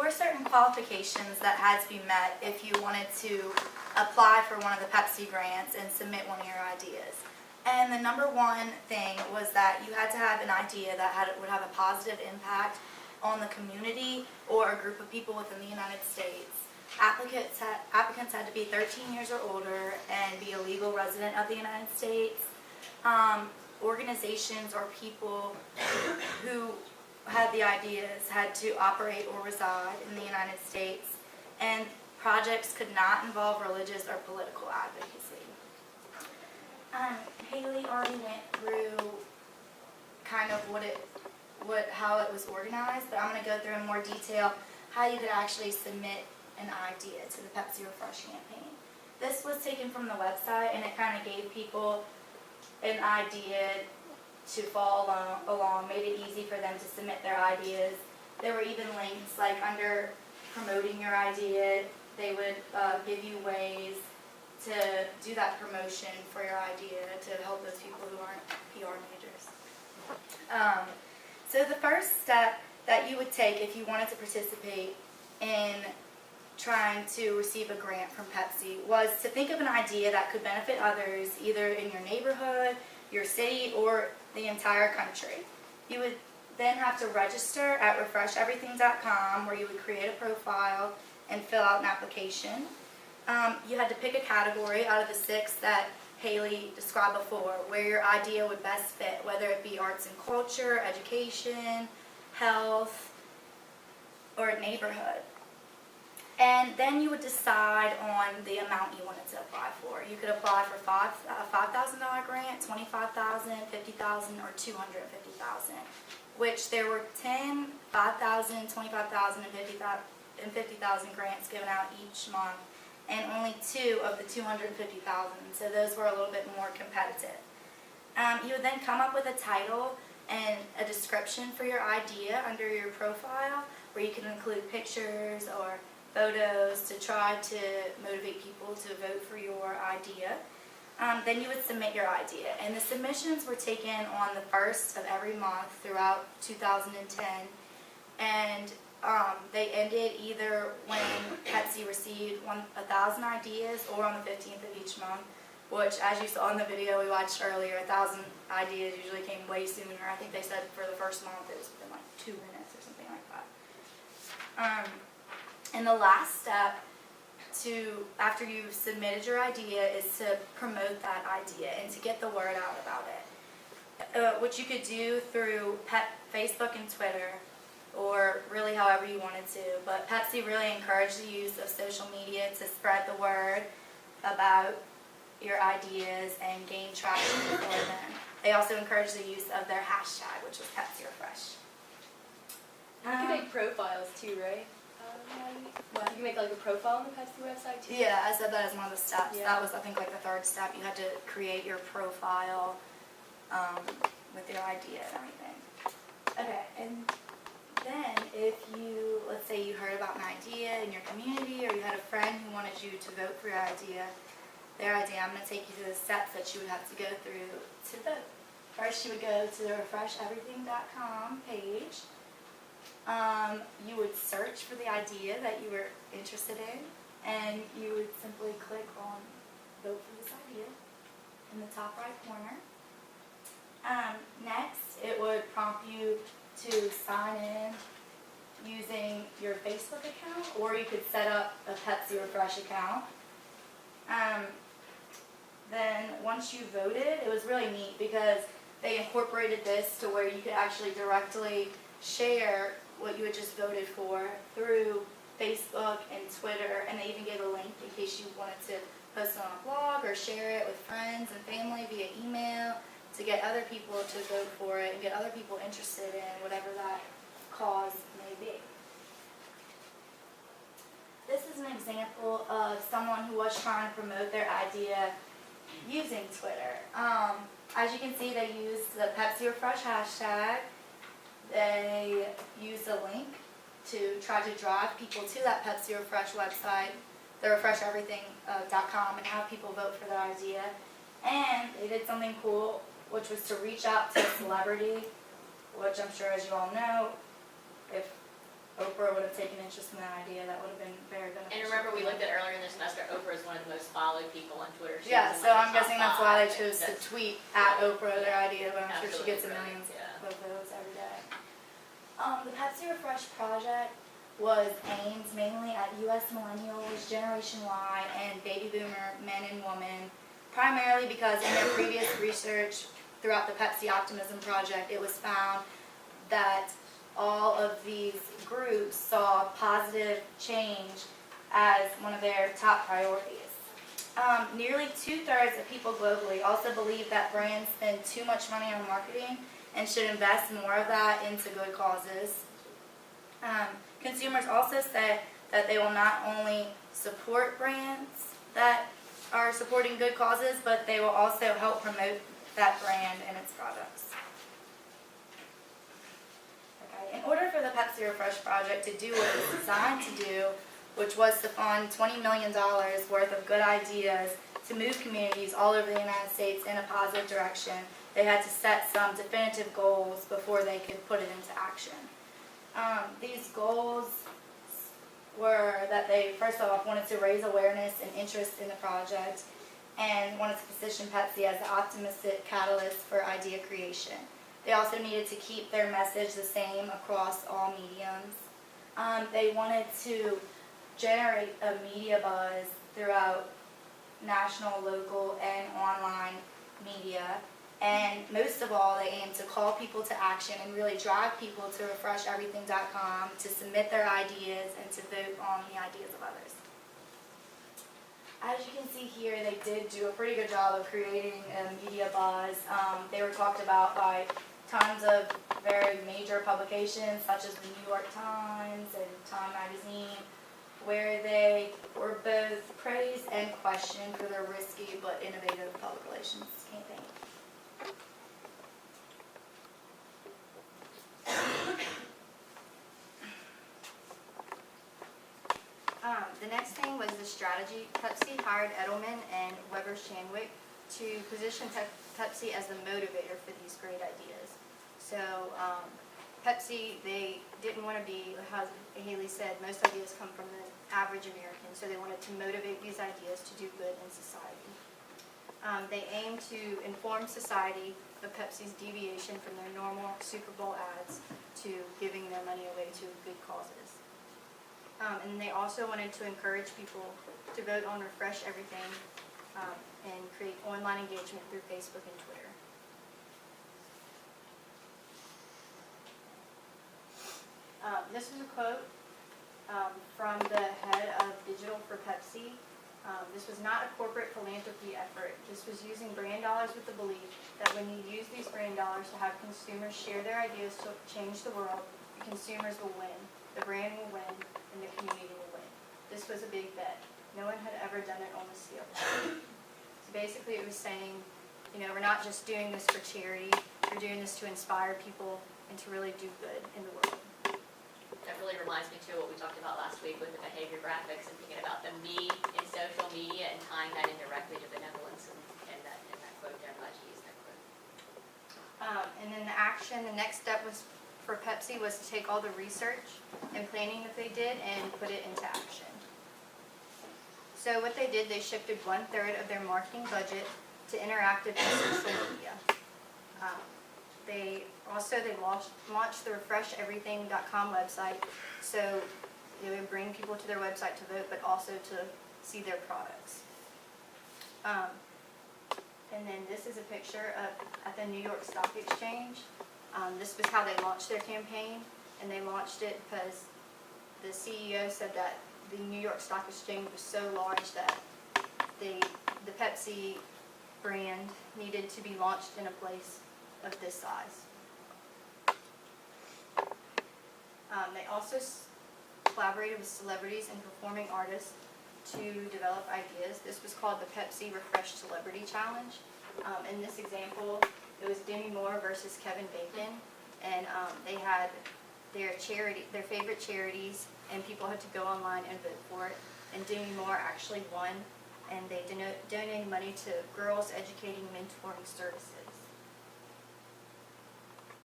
were certain qualifications that had to be met if you wanted to apply for one of the Pepsi grants and submit one of your ideas. And the number one thing was that you had to have an idea that would have a positive impact on the community or a group of people within the United States. Applicants had to be 13 years or older and be a legal resident of the United States. Organizations or people who had the ideas had to operate or reside in the United States, and projects could not involve religious or political advocacy. Haley already went through kind of how it was organized, but I'm going to go through in more detail how you could actually submit an idea to the Pepsi Refresh campaign. This was taken from the website, and it kind of gave people an idea to follow along, made it easy for them to submit their ideas. There were even links, like under promoting your idea, they would give you ways to do that promotion for your idea to help those people who aren't PR majors. So the first step that you would take if you wanted to participate in trying to receive a grant from Pepsi was to think of an idea that could benefit others, either in your neighborhood, your city, or the entire country. You would then have to register at refresheverything.com, where you would create a profile and fill out an application. You had to pick a category out of the 6 that Haley described before, where your idea would best fit, whether it be arts and culture, education, health, or neighborhood. And then you would decide on the amount you wanted to apply for. You could apply for $5,000 grant, $25,000, $50,000, or $250,000, which there were 10, $5,000, $25,000, and $50,000 grants given out each month, and only 2 of the $250,000. So those were a little bit more competitive. You would then come up with a title and a description for your idea under your profile, where you can include pictures or photos to try to motivate people to vote for your idea. Then you would submit your idea, and the submissions were taken on the 1st of every month throughout 2010, and they ended either when Pepsi received 1,000 ideas or on the 15th of each month, which, as you saw in the video we watched earlier, 1,000 ideas usually came way sooner. I think they said for the first month it was within like 2 minutes or something like that. And the last step after you've submitted your idea is to promote that idea and to get the word out about it, which you could do through Facebook and Twitter, or really however you wanted to. But Pepsi really encouraged the use of social media to spread the word about your ideas and gain traction for them. They also encouraged the use of their hashtag, which was Pepsi Refresh. You can make profiles too, right? What? You can make like a profile on the Pepsi website too? Yeah, I said that as one of the steps. Yeah. That was, I think, like the 3rd step. You had to create your profile with your idea and everything. Okay, and then if you, let's say you heard about an idea in your community, or you had a friend who wanted you to vote for your idea, I'm going to take you through the steps that you would have to go through to vote. First, you would go to the refresheverything.com page. You would search for the idea that you were interested in, and you would simply click on vote for this idea in the top right corner. Next, it would prompt you to sign in using your Facebook account, or you could set up a Pepsi Refresh account. Then once you voted, it was really neat because they incorporated this to where you could actually directly share what you had just voted for through Facebook and Twitter, and they even gave a link in case you wanted to post it on a blog or share it with friends and family via email to get other people to vote for it and get other people interested in whatever that cause may be. This is an example of someone who was trying to promote their idea using Twitter. As you can see, they used the Pepsi Refresh hashtag. They used a link to try to drive people to that Pepsi Refresh website, the refresheverything.com, and have people vote for their idea. And they did something cool, which was to reach out to a celebrity, which I'm sure, as you all know, if Oprah would have taken interest in that idea, that would have been very beneficial. And remember, we for them. looked at earlier in the semester, Oprah is one of the most followed people on Twitter. She Yeah, was in, so like, I'm the top guessing that's why they 5, chose to that's tweet at Oprah their idea, but I'm sure she absolutely gets brilliant, millions yeah. of those every day. The Pepsi Refresh project was aimed mainly at U.S. millennials, Generation Y, and baby boomer men and women, primarily because in their previous research throughout the Pepsi Optimism Project, it was found that all of these groups saw positive change as one of their top priorities. Nearly 2/3 of people globally also believe that brands spend too much money on marketing and should invest more of that into good causes. Consumers also said that they will not only support brands that are supporting good causes, but they will also help promote that brand and its products. Okay. In order for the Pepsi Refresh project to do what it was designed to do, which was to fund $20 million worth of good ideas to move communities all over the United States in a positive direction, they had to set some definitive goals before they could put it into action. These goals were that they, first off, wanted to raise awareness and interest in the project and wanted to position Pepsi as the optimistic catalyst for idea creation. They also needed to keep their message the same across all mediums. They wanted to generate a media buzz throughout national, local, and online media. And most of all, they aimed to call people to action and really drive people to refresheverything.com to submit their ideas and to vote on the ideas of others. As you can see here, they did do a pretty good job of creating a media buzz. They were talked about by tons of very major publications such as the New York Times and Time Magazine, where they were both praised and questioned for their risky but innovative public relations campaign. The next thing was the strategy. Pepsi hired Edelman and Weber Shandwick to position Pepsi as the motivator for these great ideas. So Pepsi, they didn't want to be, as Haley said, most ideas come from the average American, so they wanted to motivate these ideas to do good in society. They aimed to inform society of Pepsi's deviation from their normal Super Bowl ads to giving their money away to good causes. And they also wanted to encourage people to vote on Refresh Everything and create online engagement through Facebook and Twitter. This was a quote from the head of Digital for Pepsi. This was not a corporate philanthropy effort. This was using brand dollars with the belief that when you use these brand dollars to have consumers share their ideas to change the world, the consumers will win, the brand will win, and the community will win. This was a big bet. No one had ever done it on this scale. So basically it was saying, you know, we're not just doing this for charity, we're doing this to inspire people and to really do good in the world. That really reminds me too of what we talked about last week with the behavior graphics and thinking about the me in social media and tying that in directly to benevolence and that quote there. I'm glad you used that quote. And then the action, the next step was for Pepsi was to take all the research and planning that they did and put it into action. So what they did, they shifted 1/3 of their marketing budget to interactive and social media. They launched the refresheverything.com website, so they would bring people to their website to vote, but also to see their products. And then this is a picture at the New York Stock Exchange. This was how they launched their campaign, and they launched it because the CEO said that the New York Stock Exchange was so large that the Pepsi brand needed to be launched in a place of this size. They also collaborated with celebrities and performing artists to develop ideas. This was called the Pepsi Refresh Celebrity Challenge. In this example, it was Demi Moore versus Kevin Bacon, and they had their favorite charities, and people had to go online and vote for it. And Demi Moore actually won, and they donated money to Girls Educating Mentoring Services.